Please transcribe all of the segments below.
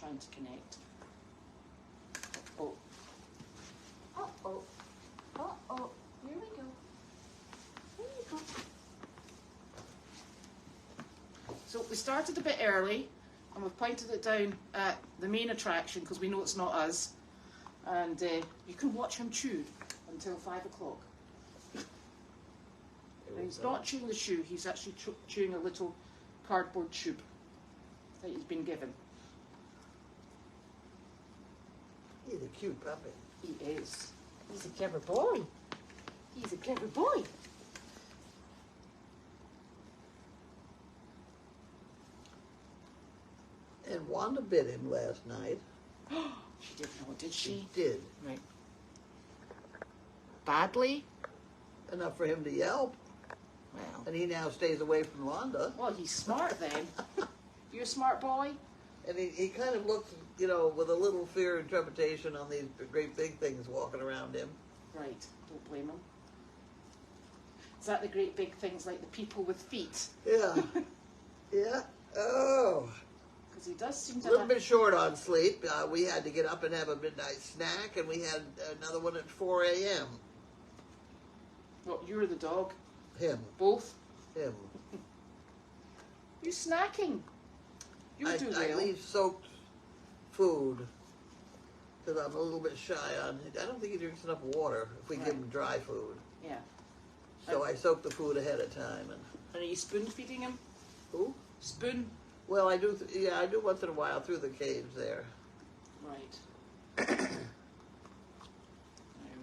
trying to connect. Oh. Uh-oh. Uh-oh. Here we go. Here we go. So we started a bit early, and we've pointed it down at the main attraction because we know it's not us. And you can watch him chew until 5 o'clock. He's not chewing the shoe, he's actually chewing a little cardboard tube that he's been given. He's a cute puppy. He is. He's a clever boy. He's a clever boy. And Wanda bit him last night. She didn't know, did she? She did. Right. Badly? Enough for him to yelp. Well. And he now stays away from Wanda. Well, he's smart then. You're a smart boy? And he kind of looks, you know, with a little fear and trepidation on these great big things walking around him. Right. Don't blame him. Is that the great big things like the people with feet? Yeah. Yeah. Oh. Because he does seem to A little have... bit short on sleep. We had to get up and have a midnight snack, and we had another one at 4 a.m. What, you're the dog? Him. Both? Him. You're snacking. You do well. I leave soaked food because I'm a little bit shy on. I don't think he drinks enough water if we give him dry food. Yeah. So I soak the food ahead of time. And are you spoon feeding him? who? Spoon. Well, I do. Yeah, I do once in a while through the caves there. Right. There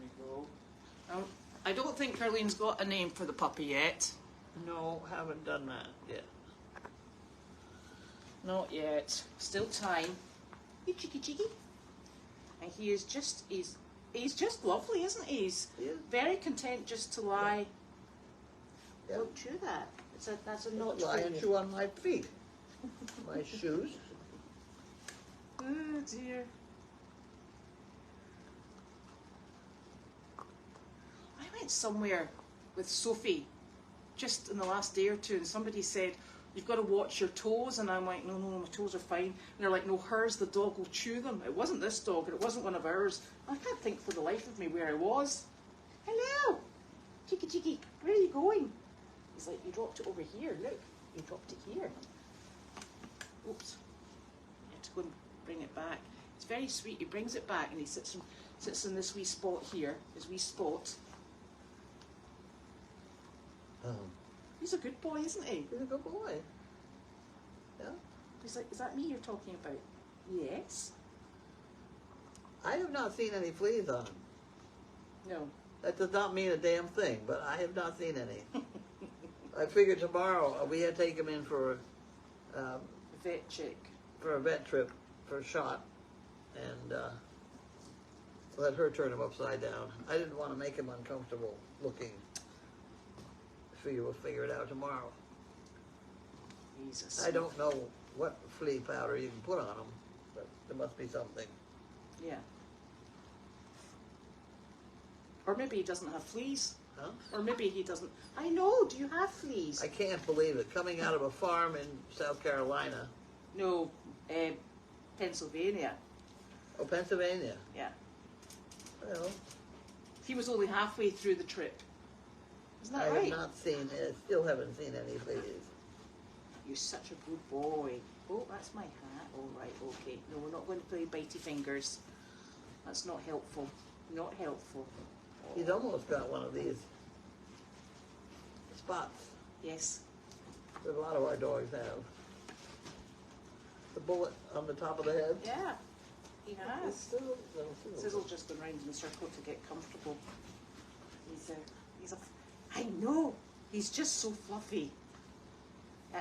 we go. I don't think Carlene's got a name for the puppy yet. No, haven't done that yet. Not yet. Still time. You cheeky cheeky. And he is just, he's just lovely, isn't he? He's very content just to lie. Yeah. Don't chew that. That's a not Lie and chew on my feet. My shoes. Oh dear. I went somewhere with Sophie just in the last day or two, and somebody said, you've got to watch your toes, and I'm like, no, my toes are fine. And they're like, no, hers, the dog will chew them. It wasn't this dog, and it wasn't one of ours. I can't think for the life of me where I was. Hello, cheeky cheeky, where are you going? He's like, you dropped it over here, look, you dropped it here. Oops, I have to go and bring it back. It's very sweet, he brings it back and he sits in this wee spot here, his wee spot. He's a good boy, isn't he? He's a good boy. Yeah. He's like, is that me you're talking about? Yes. I have not seen any fleas on him. No. That does not mean a damn thing, but I have not seen any. I figured tomorrow we had to take him in for Vet check. for a vet trip for a shot, and let her turn him upside down. I didn't want to make him uncomfortable looking. We'll figure it out tomorrow. Jesus. I don't know what flea powder you can put on him, but there must be something. Yeah. Or maybe he doesn't have fleas. Huh? Or maybe he doesn't. I know. Do you have fleas? I can't believe it. Coming out of a farm in South Carolina. No, Pennsylvania. Oh, Pennsylvania. Yeah. Well, He was only halfway through the trip. Isn't that I right? have not seen it. Still haven't seen any fleas. You're such a good boy. Oh, that's my hat. All right, okay. No, we're not going to play bitey fingers. That's not helpful. Not helpful. He's almost got one of these spots Yes. that a lot of our dogs have. The bullet on the top of the head. Yeah, he has. Sizzle. Sizzle's just gone round in a circle to get comfortable. He's a, I know, he's just so fluffy.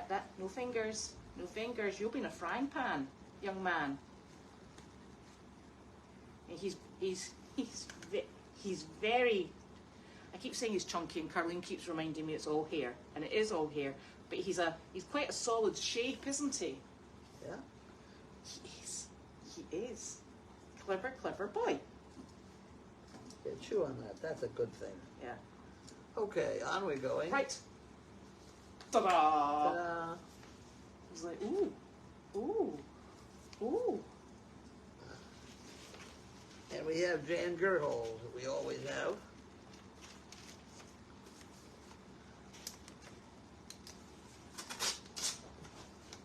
That, no fingers, no fingers. You'll be in a frying pan, young man. And he's very, I keep saying he's chunky, and Carlene keeps reminding me it's all hair, and it is all hair, but he's quite a solid shape, isn't he? Yeah. He is. Clever boy. Yeah, chew on that. That's a good thing. Yeah. Okay, on we going. Right. Ta-da! Ta-da. He's like, ooh, ooh, ooh. we have Jan Gerhold, that we always have.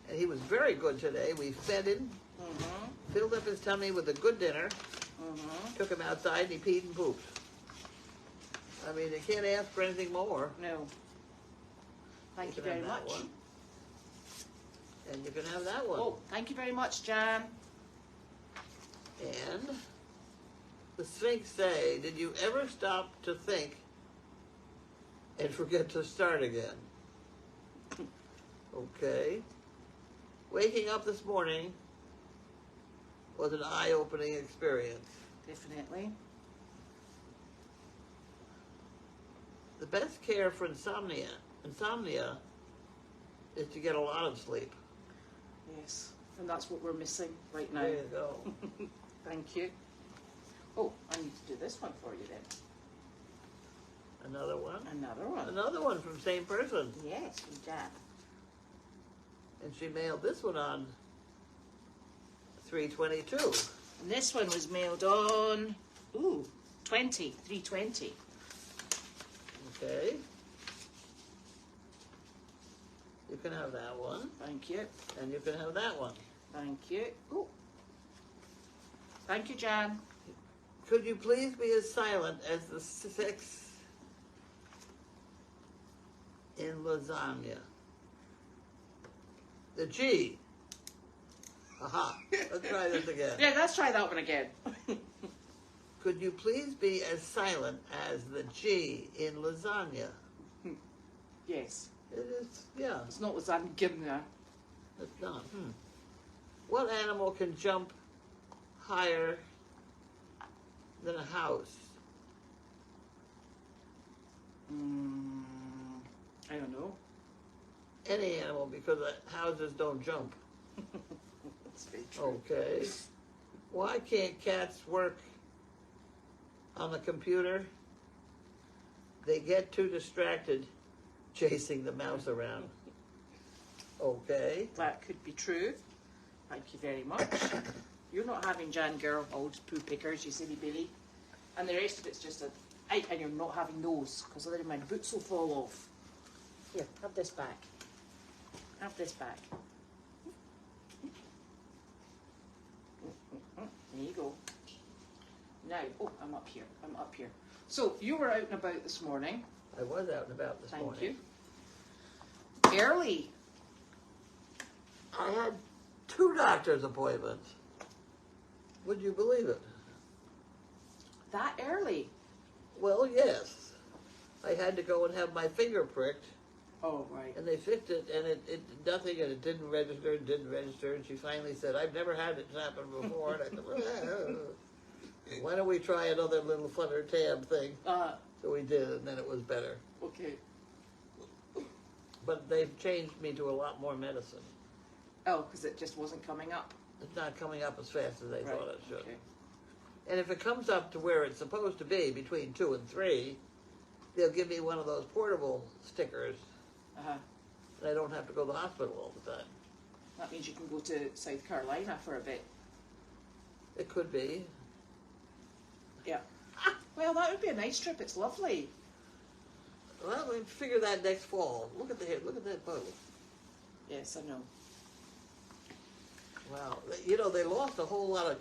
And he was very good today. We fed him, filled up his tummy with a good dinner, took him outside, and he peed and pooped. I mean, you can't ask for anything more. No. Thank you very much. One. And you can have that one. Oh, thank you very much, Jan. And the Sphinx say, did you ever stop to think and forget to start again? Okay. Waking up this morning was an eye-opening experience. Definitely. The best care for insomnia is to get a lot of sleep. Yes, and that's what we're missing right now. There you go. Thank you. Oh, I need to do this one for you then. Another one? Another one. Another one from same person. Yes, from Jan. And she mailed this one on 3/22. And this one was mailed on, 3/20. Okay. You can have that one. Thank you. And you can have that one. Thank you. Ooh. Thank you, Jan. Could you please be as silent as the 6 in lasagna? The G. Aha. Let's try this again. Yeah, let's try that one again. Could you please be as silent as the G in lasagna? Yes. It is, yeah. It's not lasagna. It's not. What animal can jump higher than a house? I don't know. Any animal, because houses don't jump. That's very true. Okay. Why can't cats work on the computer? They get too distracted chasing the mouse around. Okay. That could be true. Thank you very much. You're not having Jan Girl, old poo pickers, you silly Billy. And the rest of it's just and you're not having those, because otherwise my boots will fall off. Here, have this back. Have this back. There you go. Now, I'm up here. So, you were out and about this morning. I was out and about this morning. Thank you. Early. I had 2 doctor's appointments. Would you believe it? That early? Well, yes. I had to go and have my finger pricked. Oh, right. And they fixed it, and it nothing, and it didn't register, and she finally said, I've never had it happen before. And I said, well, why don't we try another little flutter tab thing? So we did, and then it was better. Okay. But they've changed me to a lot more medicine. Oh, because it just wasn't coming up. It's not coming up as fast as they thought it should. Okay. And if it comes up to where it's supposed to be, between 2 and 3, they'll give me one of those portable stickers. And I don't have to go to the hospital all the time. That means you can go to South Carolina for a bit. It could be. Yeah. Well, that would be a nice trip. It's lovely. Well, we figure that next fall. Look at that boat. Yes, I know. Wow. You know, they lost a whole lot of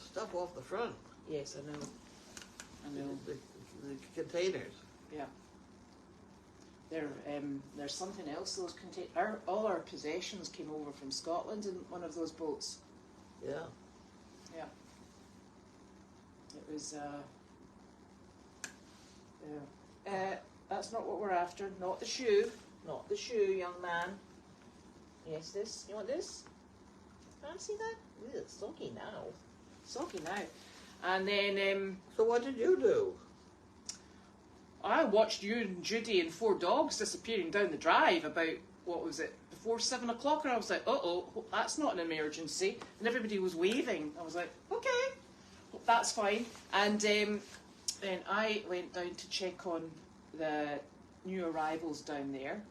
stuff off the front. Yes, I know. The containers. Yeah. There's something else. Those all our possessions came over from Scotland in one of those boats. Yeah. Yeah. It was. That's not what we're after. Not the shoe. Not the shoe, young man. Yes, this. You want this? Fancy that? Ew, it's soggy now. Soggy now. And then. So what did you do? I watched you and Judy and 4 dogs disappearing down the drive about, what was it, before 7 o'clock, and I was like, uh-oh, that's not an emergency. And everybody was waving. I was like, okay, that's fine. And then I went down to check on the new arrivals down there.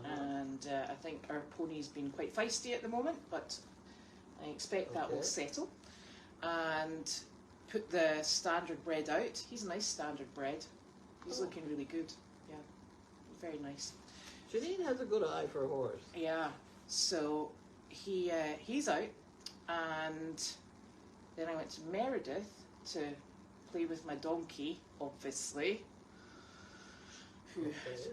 And I think our pony's been quite feisty at the moment, but I expect that will settle. And put the standard bred out. He's a nice standard bred. He's looking really good. Yeah, very nice. Janine has a good eye for a horse. Yeah, so he's out, and then I went to Meredith to play with my donkey, obviously, who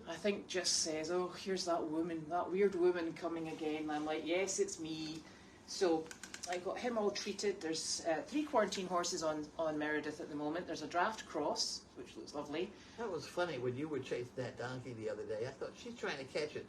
I think just says, oh, here's that woman, that weird woman coming again. And I'm like, yes, it's me. So I got him all treated. There's 3 quarantine horses on Meredith at the moment. There's a draft cross, which looks lovely. That was funny when you were chasing that donkey the other day. I thought, she's trying to catch it.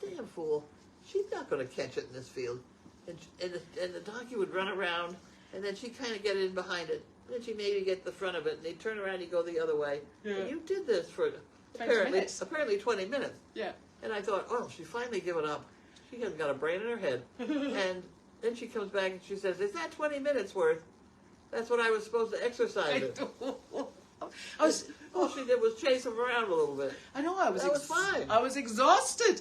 Damn fool. She's not going to catch it in this field. And the donkey would run around, and then she'd kind of get in behind it. And then she'd maybe get the front of it, and they'd turn around and he'd go the other way. Yeah. And you did this for apparently 20 minutes. Yeah. And I thought, oh, she's finally given up. She hasn't got a brain in her head. And then she comes back and she says, is that 20 minutes worth? That's what I was supposed to exercise it. All she did was chase him around a little bit. I know, that was fine. I was exhausted.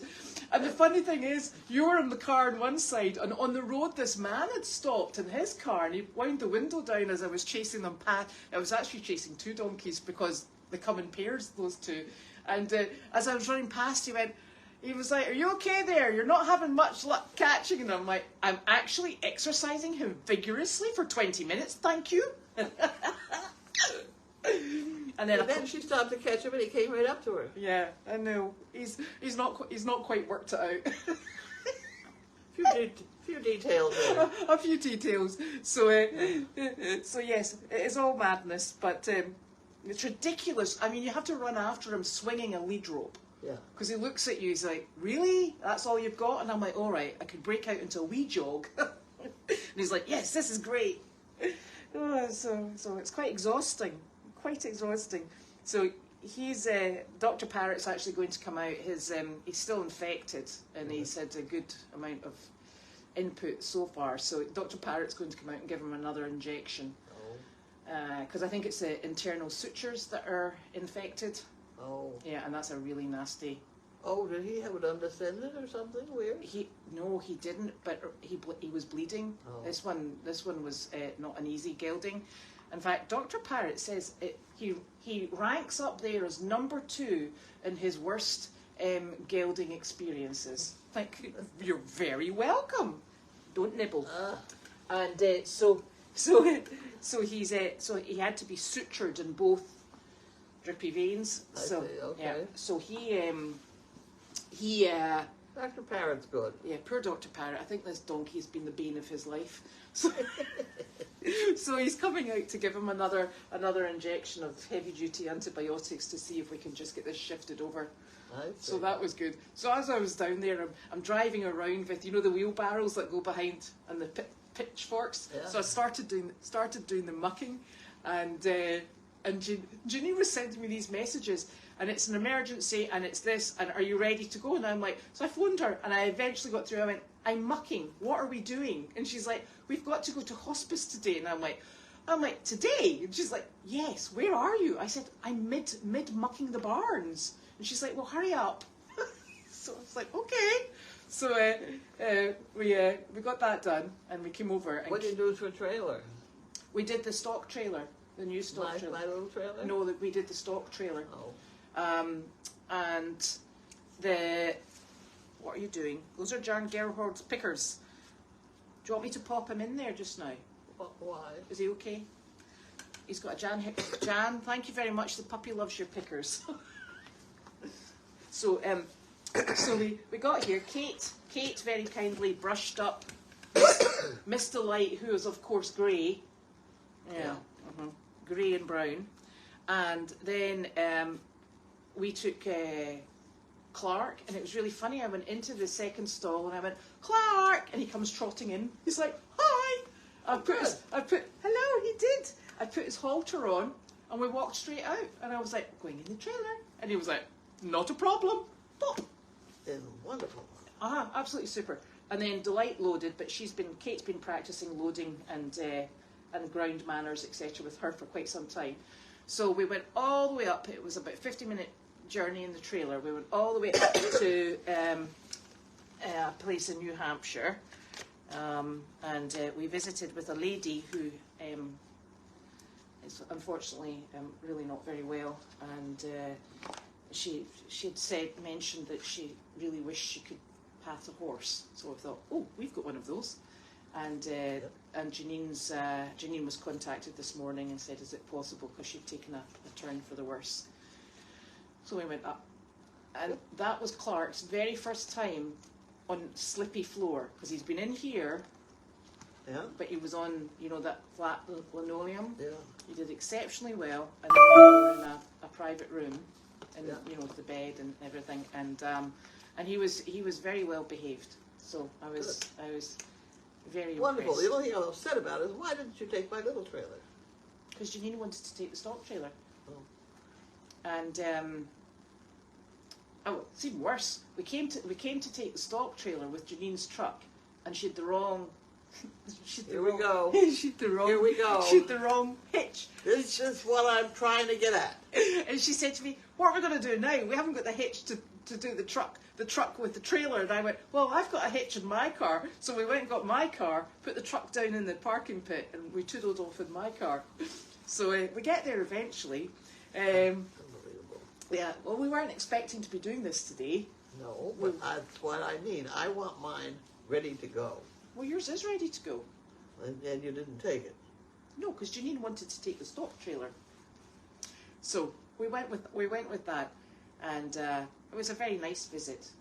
And the funny thing is, you were in the car on one side, and on the road this man had stopped in his car, and he wound the window down as I was chasing them past. I was actually chasing 2 donkeys because they come in pairs, those 2. And as I was running past, he was like, are you okay there? You're not having much luck catching. And I'm like, I'm actually exercising him vigorously for 20 minutes, thank you. And then she stopped to catch him, and he came right up to her. Yeah, I know. He's not quite worked it out. Few details there. A few details. So yes, it is all madness, but it's ridiculous. I mean, you have to run after him swinging a lead rope. Yeah. Because he looks at you, he's like, really? That's all you've got? And I'm like, all right, I could break out into a wee jog. And he's like, yes, this is great. So it's quite exhausting. So he's Dr. Parrott's actually going to come out. He's still infected, and he's had a good amount of input so far. So Dr. Parrott's going to come out and give him another injection. Because I think it's the internal sutures that are infected. Oh. Yeah, and that's a really nasty. Oh, did he have it undescended or something weird? No, he didn't. But he was bleeding. Oh. This one was not an easy gelding. In fact, Dr. Parrott says he ranks up there as number 2 in his worst gelding experiences. Like, you're very welcome. Don't nibble. And so he had to be sutured in both drippy veins. I see, okay. Yeah. So Dr. Parrott's good. Yeah, poor Dr. Parrott. I think this donkey has been the bane of his life. So he's coming out to give him another injection of heavy-duty antibiotics to see if we can just get this shifted over. So that was good. So as I was down there, I'm driving around with, the wheelbarrows that go behind and the pitchforks. Yeah. So I started doing the mucking, and Ginny was sending me these messages, and it's an emergency, and it's this, and are you ready to go? And I'm like, so I phoned her, and I eventually got through. I went, I'm mucking. What are we doing? And she's like, we've got to go to hospice today. And I'm like, today? And she's like, yes. Where are you? I said, I'm mid mucking the barns. And she's like, well, hurry up. So I was like, okay. So we got that done, and we came over. And what did you do to a trailer? We did the stock trailer, the new stock trailer. My little trailer? No, we did the stock trailer. Oh. And what are you doing? Those are Jan Gerhard's pickers. Do you want me to pop him in there just now? Why? Is he okay? He's got a Jan, thank you very much. The puppy loves your pickers. So we got here. Kate very kindly brushed up Miss Delight, who is of course grey. Yeah. Grey and brown. And then we took Clark, and it was really funny. I went into the second stall and I went, Clark, and he comes trotting in. He's like, hi. Hello, he did. I put his halter on, and we walked straight out. And I was like, going in the trailer. And he was like, not a problem. Pop. It's wonderful. Absolutely super. And then Delight loaded, but Kate's been practicing loading and ground manners, etc. with her for quite some time. So we went all the way up. It was about a 50-minute journey in the trailer. We went all the way up to a place in New Hampshire, and we visited with a lady who is unfortunately really not very well, and she had mentioned that she really wished she could path a horse. So I thought, oh, we've got one of those. And Janine was contacted this morning and said, is it possible, because she'd taken a turn for the worse. So we went up, and that was Clark's very first time on slippy floor, because he's been in here, but he was on, that flat linoleum. Yeah. He did exceptionally well, and then we were in a private room, and with the bed and everything, and he was very well behaved. So I was very wonderful. impressed. The only thing I'm upset about is, why didn't you take my little trailer? Because Janine wanted to take the stock trailer. Oh. And it's even worse. We came to take the stock trailer with Janine's truck, and she had the wrong. Here we go. She had the wrong. Here we go. She had the wrong hitch. This is what I'm trying to get at. And she said to me, "What are we going to do now? We haven't got the hitch to do the truck with the trailer." And I went, "Well, I've got a hitch in my car." So we went and got my car, put the truck down in the parking pit, and we toodled off in my car. So we get there eventually. Unbelievable. Yeah, well, we weren't expecting to be doing this today. No, but that's what I need. I want mine ready to go. Well, yours is ready to go. And you didn't take it. No, because Janine wanted to take the stock trailer. So we went with that, and it was a very nice visit.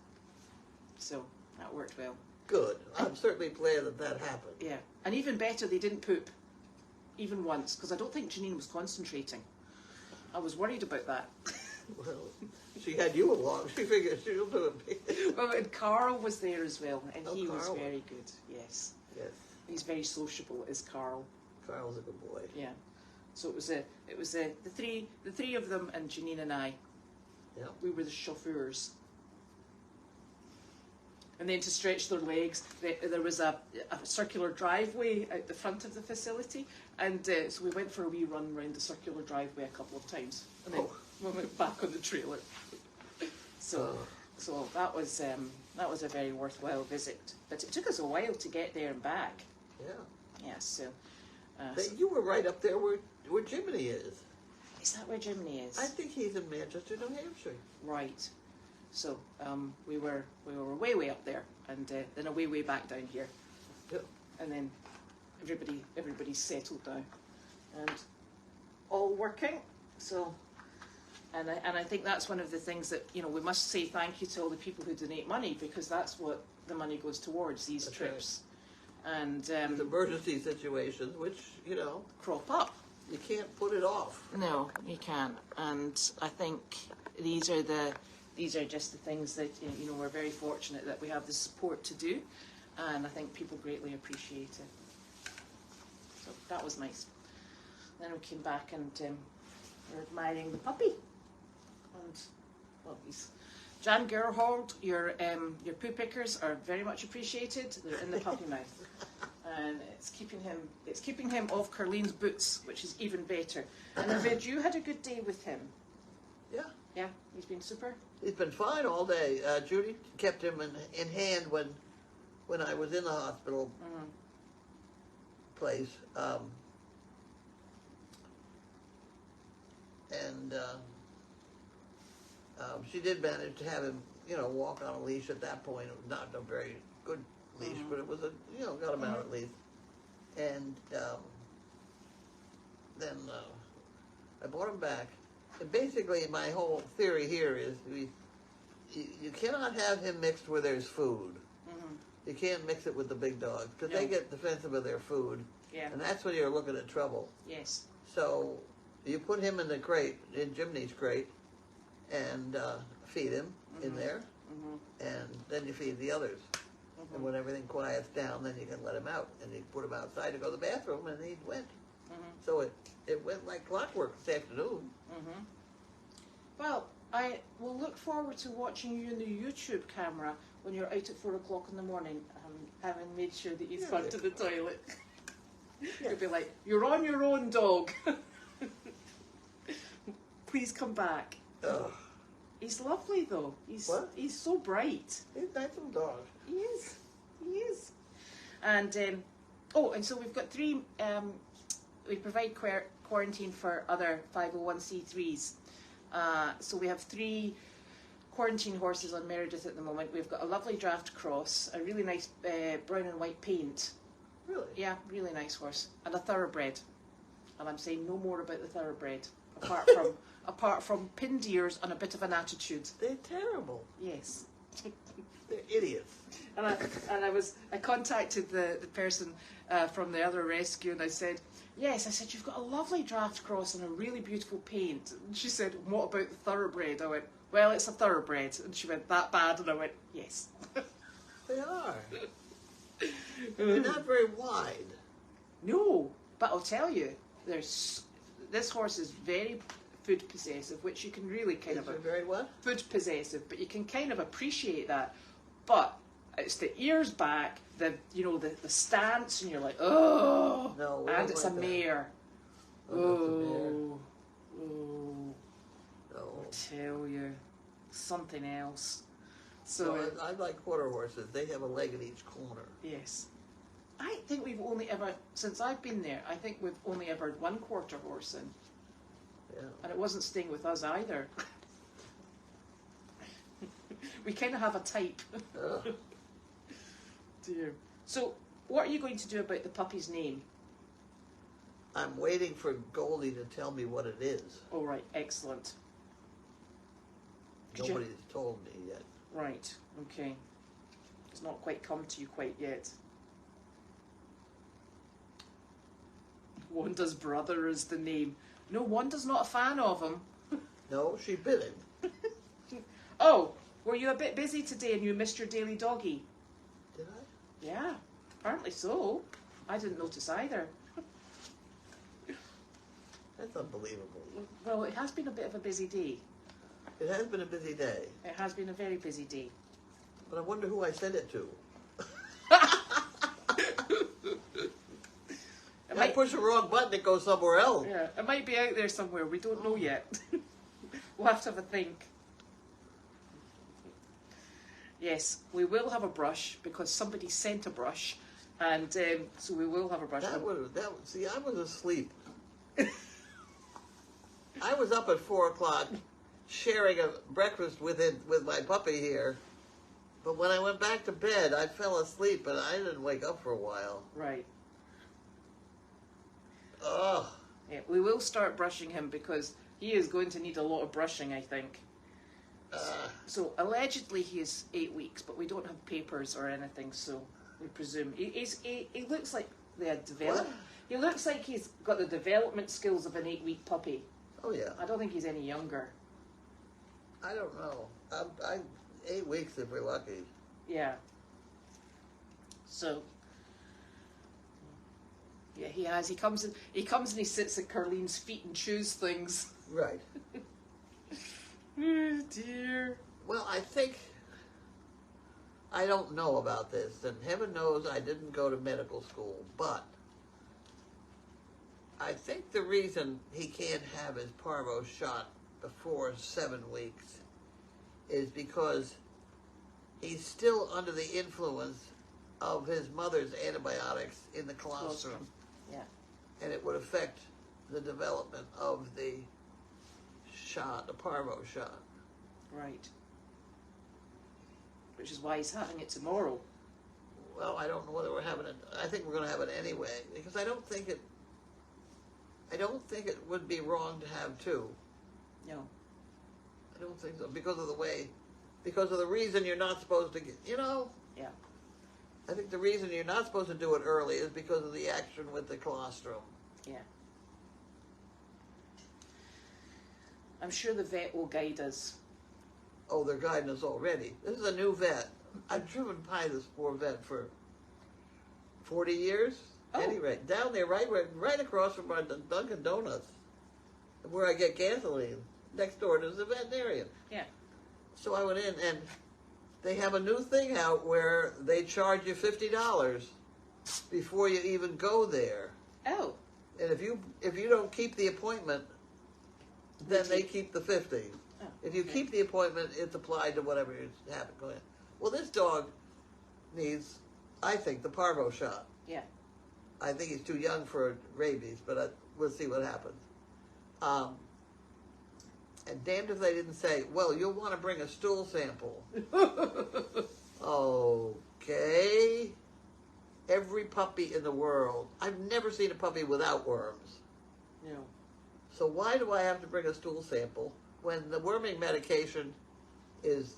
So that worked well. Good. I'm certainly glad that happened. Yeah, and even better, they didn't poop, even once, because I don't think Janine was concentrating. I was worried about that. Well, she had you along. She figured she'll do it. Well, and Carl was there as well, and he Carl was very good. Yes. Yes. He's very sociable, is Carl. Carl's a good boy. Yeah. So it was the three of them, and Janine and I. Yeah. We were the chauffeurs. And then to stretch their legs, there was a circular driveway out the front of the facility, and so we went for a wee run around the circular driveway a couple of times, and then we went back on the trailer. So that was a very worthwhile visit, but it took us a while to get there and back. Yeah. Yeah. So. You were right up there where Jiminy is. Is that where Jiminy is? I think he's in Manchester, New Hampshire. Right. So we were way up there, and then a way back down here. Yep. And then everybody's settled down, and all working. So, and I think that's one of the things that we must say thank you to all the people who donate money, because that's what the money goes towards, these that's trips. Right. And emergency situations, which crop up. You can't put it off. No, you can't. And I think these are just the things that we're very fortunate that we have the support to do, and I think people greatly appreciate it. So that was nice. Then we came back and we're admiring the puppy, and Jan Gerhold, your poo pickers are very much appreciated. They're in the puppy mouth, and it's keeping him off Carlene's boots, which is even better. And Navid, you had a good day with him. Yeah. Yeah, he's been super. He's been fine all day. Judy kept him in hand when I was in the hospital place, and she did manage to have him, walk on a leash at that point. It was not a very good leash, but it was got him out at least. And then I brought him back. And basically, my whole theory here is you cannot have him mixed where there's food. Mm-hmm. You can't mix it with the big dogs, because they get defensive of their food. Yeah. And that's when you're looking at trouble. Yes. So you put him in the crate, in Jiminy's crate, and feed him in there, and then you feed the others. And when everything quiets down, then you can let him out, and you put him outside to go to the bathroom, and he went. So it went like clockwork this afternoon. Well, I will look forward to watching you in the YouTube camera when you're out at 4 o'clock in the morning, having made sure that he's gone to the toilet. You'll be like, "You're on your own, dog. Please come back." Ugh. He's lovely, though. He's so bright. He's a nice little dog. He is. And and so we've got 3 we provide quarantine for other 501c3s. So we have 3 quarantine horses on Meredith at the moment. We've got a lovely draft cross, a really nice brown and white paint. Really? Yeah, really nice horse, and a thoroughbred. And I'm saying no more about the thoroughbred, apart from pinned ears and a bit of an attitude. They're terrible. Yes. They're idiots. And I contacted the person from the other rescue, and I said, yes, I said, you've got a lovely draft cross and a really beautiful paint. And she said, what about the thoroughbred? I went, well, it's a thoroughbred. And she went, that bad? And I went, yes. They are. They're not very wide. No, but I'll tell you, this horse is very food possessive, which you can really kind of... very what? Food possessive, but you can kind of appreciate that. But it's the ears back, the stance, and you're like, oh, no, and it's a mare. Oh, no. I tell you, something else. So I like quarter horses. They have a leg in each corner. Yes. I think we've only ever, since I've been there, I think we've only ever had 1 quarter horse in. Yeah. And it wasn't staying with us either. We kind of have a type. Dear. So, what are you going to do about the puppy's name? I'm waiting for Goldy to tell me what it is. Oh, right. Excellent. Nobody's told me yet. Right. Okay. It's not quite come to you quite yet. Wanda's brother is the name. No, Wanda's not a fan of him. No, she bit him. Oh, were you a bit busy today and you missed your daily doggy? Did I? Yeah, apparently so. I didn't notice either. That's unbelievable. Well, it has been a bit of a busy day. It has been a busy day. It has been a very busy day. But I wonder who I sent it to. If I push the wrong button, it goes somewhere else. Yeah, it might be out there somewhere. We don't know yet. We'll have to have a think. Yes, we will have a brush because somebody sent a brush, and so we will have a brush. See, I was asleep. I was up at 4 o'clock, sharing a breakfast with my puppy here. But when I went back to bed, I fell asleep, and I didn't wake up for a while. Right. Ugh. Yeah, we will start brushing him because he is going to need a lot of brushing, I think. So allegedly he is 8 weeks, but we don't have papers or anything, so we presume he looks like he looks like he's got the development skills of an 8-week puppy. Oh yeah. I don't think he's any younger. I don't know. I'm 8 weeks if we're lucky. Yeah. So. Yeah, he has. He comes and he sits at Carlene's feet and chews things. Right. Oh dear. Well, I don't know about this, and heaven knows I didn't go to medical school, but I think the reason he can't have his parvo shot before 7 weeks is because he's still under the influence of his mother's antibiotics in the colostrum. Yeah. And it would affect the development of the shot, the parvo shot. Right. Which is why he's having it tomorrow. Well, I don't know whether we're having it. I think we're going to have it anyway because I don't think it would be wrong to have 2. No. I don't think so because of the reason you're not supposed to get. Yeah. I think the reason you're not supposed to do it early is because of the action with the colostrum. Yeah. I'm sure the vet will guide us. Oh, they're guiding us already. This is a new vet. I've driven by this poor vet for 40 years. Oh. At any rate, down there, right across from our Dunkin' Donuts, where I get gasoline. Next door to the veterinarian. Yeah. So I went in, and they have a new thing out where they charge you $50 before you even go there. Oh. And if you don't keep the appointment, then they keep the $50. Oh, if you keep the appointment, it's applied to whatever you have to go in. Well, this dog needs, I think, the parvo shot. Yeah. I think he's too young for rabies, but we'll see what happens. And damned if they didn't say, well, you'll want to bring a stool sample. Okay. Every puppy in the world. I've never seen a puppy without worms. No. So why do I have to bring a stool sample when the worming medication is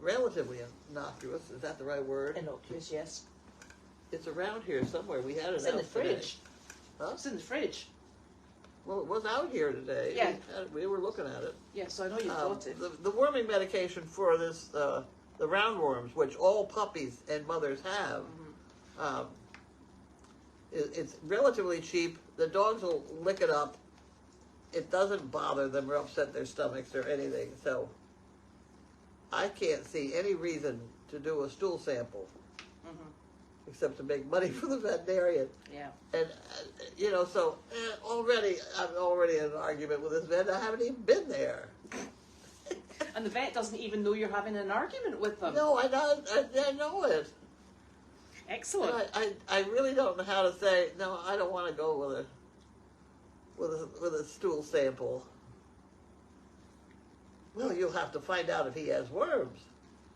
relatively innocuous? Is that the right word? Innocuous, yes. It's around here somewhere. We had it It's out in the today. fridge. Huh? It's in the fridge. Well, it was out here today. Yeah. We were looking at it. Yes, so I know you've got it. The worming medication for this, the roundworms, which all puppies and mothers have, it's relatively cheap. The dogs will lick it up. It doesn't bother them or upset their stomachs or anything. So I can't see any reason to do a stool sample except to make money for the veterinarian. Yeah. And, so already, I'm already in an argument with this vet. I haven't even been there. And the vet doesn't even know you're having an argument with them. No, I know it. Excellent. I really don't know how to say, no, I don't want to go with a stool sample. Well, you'll have to find out if he has worms.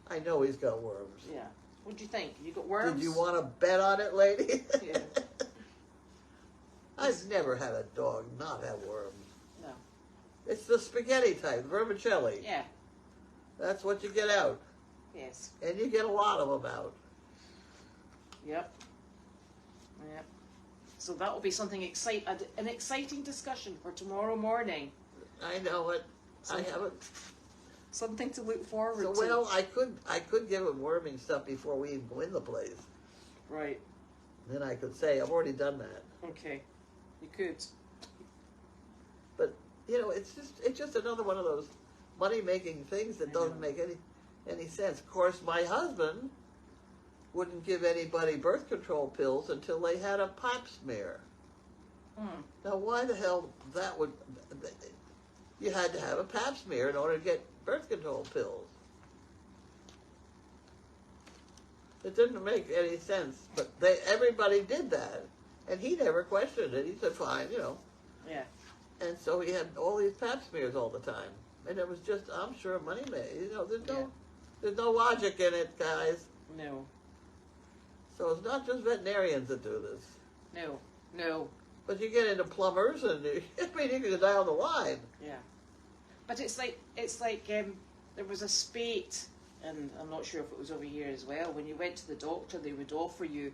I know he's got worms. Yeah. What do you think? You got worms? Did you want to bet on it, lady? Yeah. I've never had a dog not have worms. No. It's the spaghetti type, vermicelli. Yeah. That's what you get out. Yes. And you get a lot of them out. Yep. Yep. So that will be something an exciting discussion for tomorrow morning. I know it. I haven't. Something to look forward to. Well, I could give him worming stuff before we even go in the place. Right. Then I could say, I've already done that. Okay. You could. But, it's just another one of those money-making things that doesn't make any sense. Of course, my husband wouldn't give anybody birth control pills until they had a pap smear. Now, why the hell you had to have a pap smear in order to get birth control pills? It didn't make any sense, but everybody did that, and he never questioned it. He said, fine, Yeah. And so he had all these pap smears all the time, and it was just, I'm sure, money made. There's no logic in it, guys. No. So it's not just veterinarians that do this. No. But you get into plumbers, and you can die on the line. Yeah. But it's like there was a spate, and I'm not sure if it was over here as well. When you went to the doctor, they would offer you,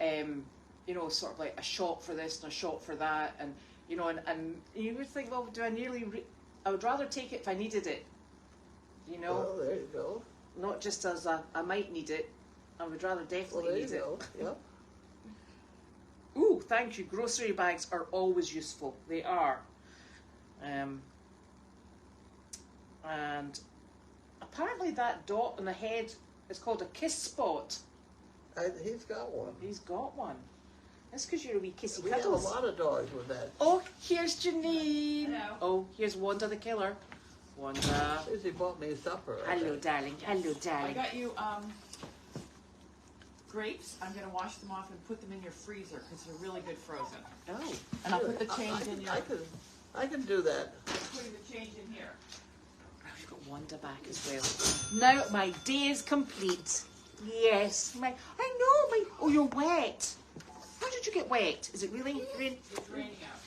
sort of like a shot for this and a shot for that, and and you would think, well, do I I would rather take it if I needed it. Well, there you go. Not just as I might need it. I would rather definitely need it. Yep. Ooh, thank you. Grocery bags are always useful. They are. And apparently that dot on the head is called a kiss spot. He's got one. He's got one. That's because you're a wee kissy We have a cuddles. lot of dogs with that. Oh, here's Janine. Hello. Oh, here's Wanda the killer. Wanda. He bought me supper. Hello, darling. Hello, I darling. got you grapes. I'm going to wash them off and put them in your freezer because they're really good frozen. Oh. And I'll put the change in your... I can do that. Putting the change in here. I've got Wanda back as well. Now my day is complete. Yes. I know. Oh, you're wet. How did you get wet? Is it really rain? It's raining out.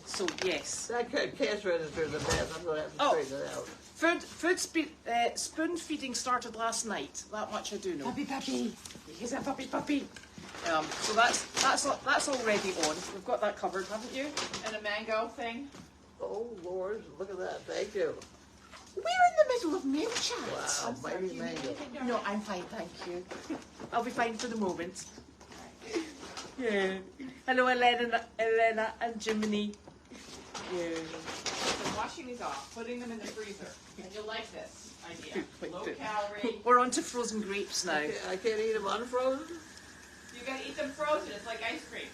So yes. That cash register is a mess. I'm going to have to straighten it out. Spoon feeding started last night. That much I do know. Puppy. He's a puppy. So that's already on. We've got that covered, haven't you? And a mango thing. Oh, Lord. Look at that. Thank you. We're in the middle of MailChat. Wow, mighty mango. No, I'm fine, thank you. I'll be fine for the moment. Yeah. Hello, Elena and Jiminy. Yeah. So washing these off, putting them in the freezer. And you'll like this idea. Low calorie. We're on to frozen grapes now. I can't eat them unfrozen? You gotta eat them frozen. It's like ice cream.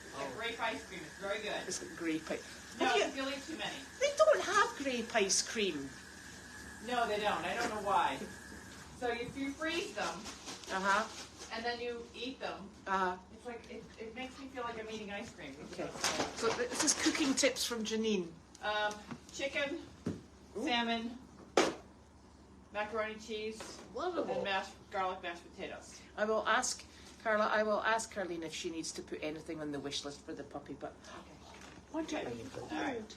It's like grape ice cream. It's very good. It's got grape ice. No, you'll eat too many. They don't have grape ice cream. No, they don't. I don't know why. So if you freeze them, and then you eat them, it's like it makes me feel like I'm eating ice cream. Okay. So this is cooking tips from Janine. Chicken, salmon, macaroni cheese, Wonderful. and garlic mashed potatoes. I will ask Carla. I will ask Carlene if she needs to put anything on the wish list for the puppy. But wonder are you cold?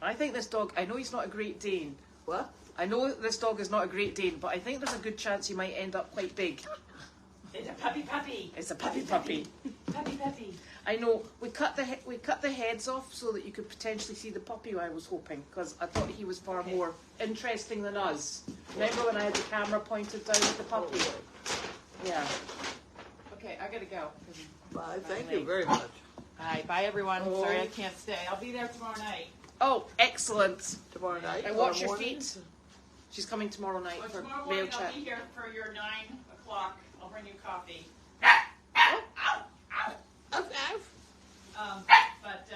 I think this dog. I know he's not a Great Dane. What? I know this dog is not a Great Dane, but I think there's a good chance he might end up quite big. It's a puppy. It's a puppy. Puppy. I know we cut the heads off so that you could potentially see the puppy. I was hoping because I thought he was far more interesting than us. Remember when I had the camera pointed down at the puppy? Yeah. Okay, I gotta go. Bye. Thank you very much. All right, bye everyone. Sorry I can't stay. I'll be there tomorrow night. Oh, excellent. Tomorrow night? And watch your feet. She's coming tomorrow night for tomorrow morning MailChat. I'll be here for your 9 o'clock. I'll bring you coffee. But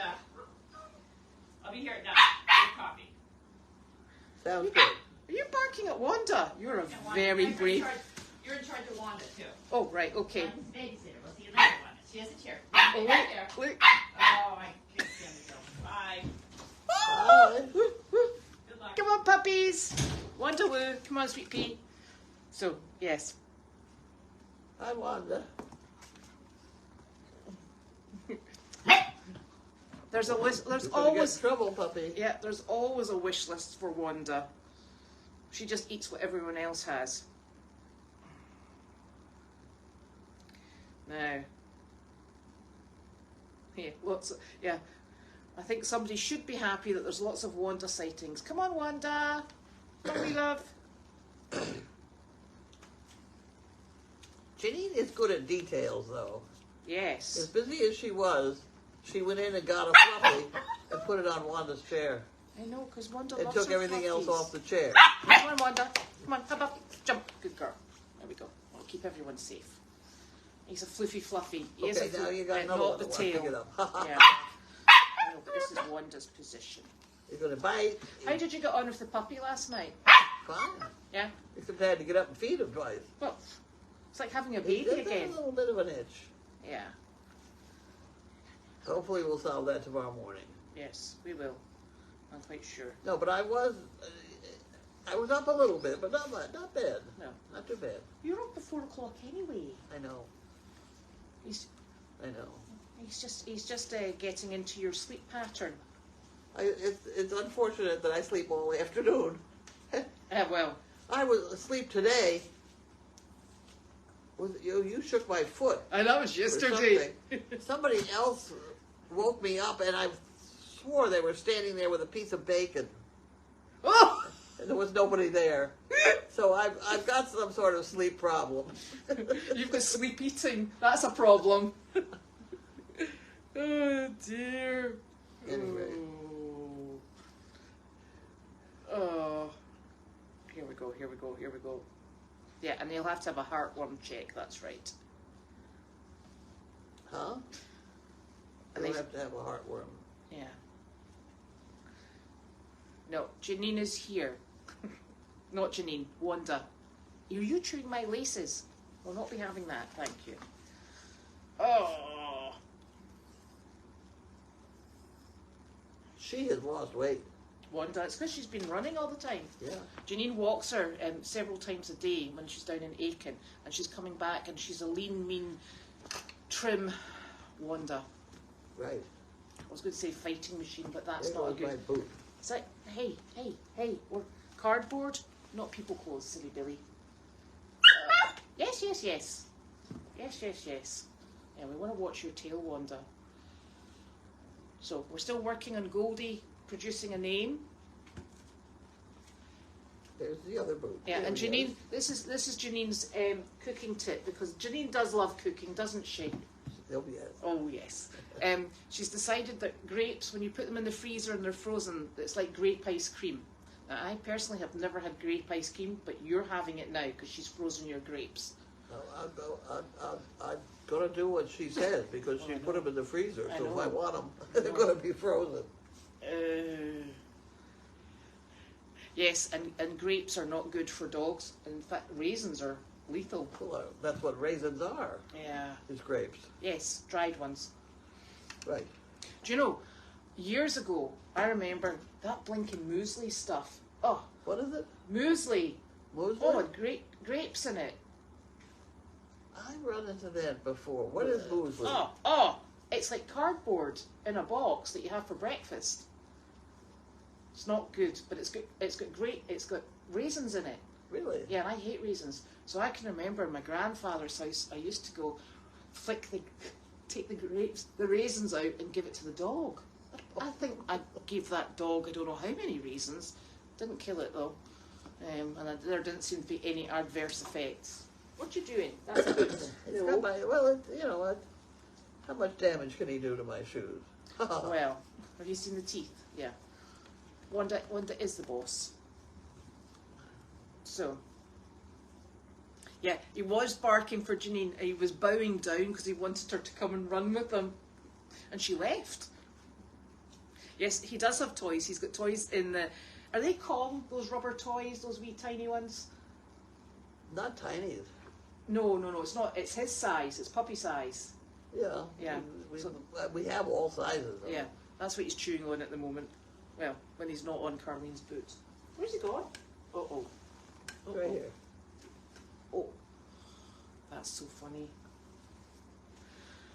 I'll be here at 9 with coffee. Sounds good. Are you barking at Wanda? You're a And very Wanda, brave. You're in charge of Wanda too. Oh, right, okay. I'm his babysitter. We'll see you later, Wanda. She has a chair. Oh, Right wait, there. wait. Oh, I can't stand to go. Bye. Bye. Good luck. Come on, puppies. Wanda woo. Come on, sweet pea. So, yes. Hi, Wanda. There's a list. There's You're gonna always get in trouble, puppy. Yeah, there's always a wish list for Wanda. She just eats what everyone else has. Now, yeah, I think somebody should be happy that there's lots of Wanda sightings. Come on, Wanda. Come on, we love. Janine is good at details, though. Yes. As busy as she was, she went in and got a fluffy and put it on Wanda's chair. I know, because Wanda And loves took her everything else fluffies. off the chair. Come on, Wanda. Come on, hop up. Jump. Good girl. There we go. I'll keep everyone safe. He's a floofy fluffy. He is Okay, a now you got and another not one the that wants to tail. get up. Yeah. I know, but this is Wanda's position. You're going to bite. How did you get on with the puppy last night? Fine. Yeah? Except I had to get up and feed him twice. Well, it's like having a baby It's again. a little bit of an itch. Yeah. Hopefully we'll solve that tomorrow morning. Yes, we will. I'm quite sure. No, but I was up a little bit, but not much, not bad. No. Not too bad. You're up at 4 o'clock anyway. I know. I know. He's just getting into your sleep pattern. It's unfortunate that I sleep all afternoon. Well. I was asleep today. You shook my foot. I know, it was yesterday. Somebody else woke me up, and I swore they were standing there with a piece of bacon. Oh! And there was nobody there. So I've got some sort of sleep problem. You've got sleep eating. That's a problem. Oh, dear. Anyway. Oh. Here we go. Yeah, and you'll have to have a heartworm check, that's right. Huh? And You'll have to have a heartworm. Yeah. No, Janine is here. Not Janine, Wanda. Are you chewing my laces? We'll not be having that, thank you. Oh. She has lost weight. Wanda, it's because she's been running all the time. Yeah. Janine walks her several times a day when she's down in Aiken, and she's coming back, and she's a lean, mean, trim Wanda. Right. I was going to say fighting machine, but that's There not a goes my good. boot. It's like, hey, we're cardboard, not people clothes, silly Billy. Yes. Yeah, we want to watch your tail, Wanda. So we're still working on Goldy producing a name. There's the other boot. Yeah, There and he Janine, is. this is Janine's cooking tip, because Janine does love cooking, doesn't she? Oh, yes. Oh yes. She's decided that grapes, when you put them in the freezer and they're frozen, it's like grape ice cream. Now, I personally have never had grape ice cream, but you're having it now because she's frozen your grapes. I'm going to do what she says, because she put them in the freezer, I so if know. I want them, they're going to be frozen. Yes, and grapes are not good for dogs. In fact, raisins are lethal. Well, that's what raisins are. Yeah. Is grapes. Yes, dried ones. Right. Do you know, years ago, I remember that blinking muesli stuff. Oh. What is it? Muesli. Muesli? Oh, and grapes in it. I've run into that before. What is muesli? It's like cardboard in a box that you have for breakfast. It's not good, but it's good. It's got raisins in it. Really? Yeah, and I hate raisins. So I can remember in my grandfather's house, I used to go take the raisins out and give it to the dog. I think I gave that dog, I don't know how many raisins. Didn't kill it though. And there didn't seem to be any adverse effects. What you doing? That's a good. How much damage can he do to my shoes? Well, have you seen the teeth? Yeah. Wanda is the boss. So, yeah, he was barking for Janine. He was bowing down because he wanted her to come and run with him. And she left. Yes, he does have toys. He's got toys in the... Are they called those rubber toys, those wee tiny ones? Not tiny. No, it's not. It's his size. It's puppy size. Yeah. Yeah. We have all sizes. Yeah, that's what he's chewing on at the moment. Well, when he's not on Carlene's boots. Where's he gone? Uh-oh. Right here. Oh, that's so funny.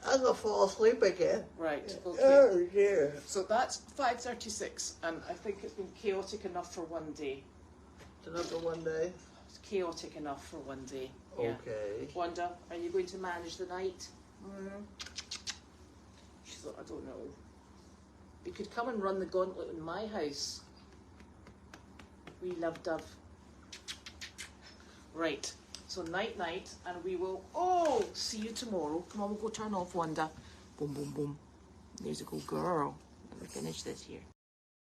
I'm going to fall asleep again. Right, okay. Oh, dear. So that's 5:36, and I think it's been chaotic enough for one day. It's enough for one day? It's chaotic enough for one day. Yeah. Okay. Wanda, are you going to manage the night? She thought, I don't know. You could come and run the gauntlet in my house. We love Dove. Right. So night, and we will, see you tomorrow. Come on, we'll go turn off Wanda. Boom, boom, boom. There's a good girl. Let me finish this here.